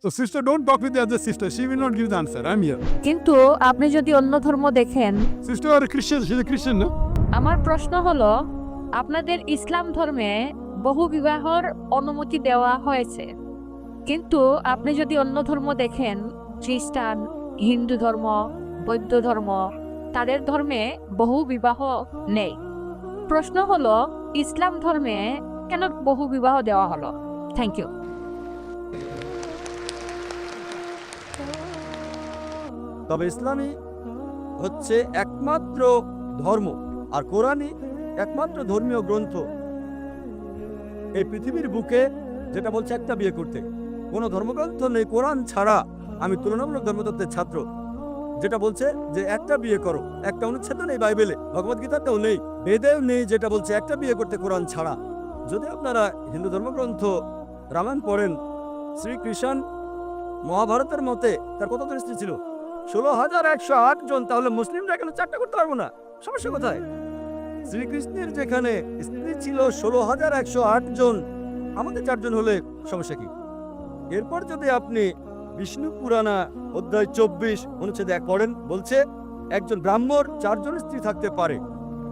So sister, don't talk with the other sister. She will not give the answer. I'm here. কিন্তু আপনি যদি অন্য ধর্ম দেখেন, Sister are a Christian. She's a Christian, no? আমার প্রশ্ন হলো, আপনাদের ইসলাম ধর্মে বহু বিবাহর অনুমতি দেওয়া হয়েছে, কিন্তু আপনি যদি অন্য ধর্ম দেখেন, খ্রিস্টান, হিন্দু ধর্ম, বৌদ্ধ ধর্ম, তাদের ধর্মে বহু বিবাহ নেই। প্রশ্ন হলো, ইসলাম ধর্মে কেন বহু বিবাহ দেওয়া হলো? Thank you. তবে ইসলামই হচ্ছে একমাত্র ধর্ম, আর কোরআনই একমাত্র ধর্মীয় গ্রন্থ এই পৃথিবীর বুকে যেটা বলছে একটা বিয়ে করতে। কোনো ধর্মগ্রন্থ নেই কোরআন ছাড়া। আমি তুলনামূলক ধর্মতত্ত্বের ছাত্র, যেটা বলছে যে একটা বিয়ে করো। একটা অনুচ্ছেদ নেই বাইবেলে, ভগবদ্গীতাতেও নেই, বেদেও নেই যেটা বলছে একটা বিয়ে করতে কোরআন ছাড়া। যদি আপনারা হিন্দু ধর্মগ্রন্থ রামায়ণ পড়েন, শ্রীকৃষ্ণ মহাভারতের মতে তার কতজন স্ত্রী ছিল? 16,108 জন। তাহলে মুসলিমরা কেন 4টা করতে পারবো না? সমস্যা কোথায়? শ্রীকৃষ্ণের যেখানে স্ত্রী ছিল 16,108 জন, আমাদের 4 জন হলে সমস্যা কি? এরপর যদি আপনি বিষ্ণু পুরাণা অধ্যায় 24 অনুচ্ছেদ 1 পড়েন, বলছে একজন ব্রাহ্মণ 4 জন স্ত্রী থাকতে পারে।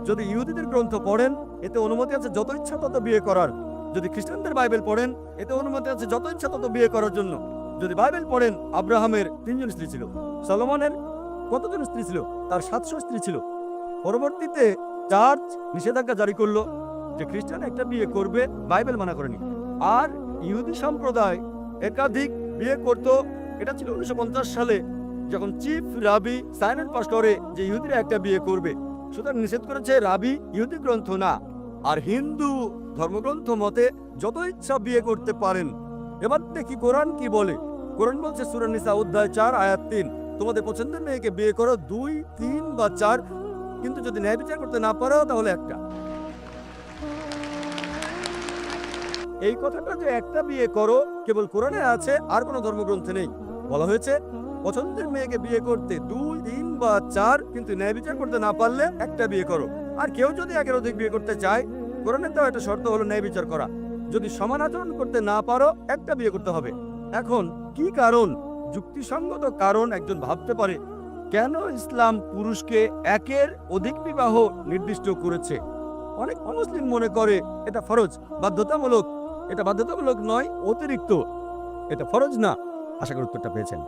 যদি ইহুদিদের গ্রন্থ পড়েন, এতে অনুমতি আছে যত ইচ্ছা তত বিয়ে করার। যদি খ্রিস্টানদের বাইবেল পড়েন, এতে অনুমতি আছে যত ইচ্ছা তত বিয়ে করার জন্য। যদি বাইবেল পড়েন, আব্রাহামের 3 জন স্ত্রী ছিল। সলোমনের কতজন স্ত্রী ছিল? তার 700 স্ত্রী ছিল। পরবর্তীতে চার্চ নিষেধাজ্ঞা জারি করলো যে খ্রিস্টান একটা বিয়ে করবে, বাইবেল মানা করেনি। আর ইহুদি সম্প্রদায় একাধিক বিয়ে করত। এটা ছিল 1950 সালে, যখন চিফ রাবি সাইনেট পাস করে যে ইহুদিরা একটা বিয়ে করবে। সুতরাং নিষেধ করেছে রাবি, ইহুদি গ্রন্থ না। আর হিন্দু ধর্মগ্রন্থ মতে যত ইচ্ছা বিয়ে করতে পারেন। এবার দেখি কোরআন কি বলে। কোরআন বলছে সূরা নিসা অধ্যায় 4 আয়াত 3, তোমাদের পছন্দের মেয়েকে বিয়ে করো 2, 3 বা 4, কিন্তু যদি ন্যায় বিচার করতে না পারো তাহলে একটা। এই কথাটা যে একটা বিয়ে করো কেবল কোরআনে আছে, আর কোনো ধর্মগ্রন্থে নেই। বলা হয়েছে পছন্দের মেয়েকে বিয়ে করতে 2, 3 বা 4, কিন্তু ন্যায় বিচার করতে না পারলে একটা বিয়ে করো। আর কেউ যদি একের অধিক বিয়ে করতে চায়, কোরআনের তো একটা শর্ত হলো ন্যায় বিচার করা। যদি সমান আচরণ করতে না পারো, একটা বিয়ে করতে হবে। এখন কি কারণ, যুক্তিসঙ্গত কারণ একজন ভাবতে পারে কেন ইসলাম পুরুষকে একের অধিক বিবাহ নির্দিষ্ট করেছে? অনেক অমুসলিম মনে করে এটা ফরজ, বাধ্যতামূলক। এটা বাধ্যতামূলক নয়, অতিরিক্ত। এটা ফরজ না। আশা করি উত্তরটা পেয়েছেন।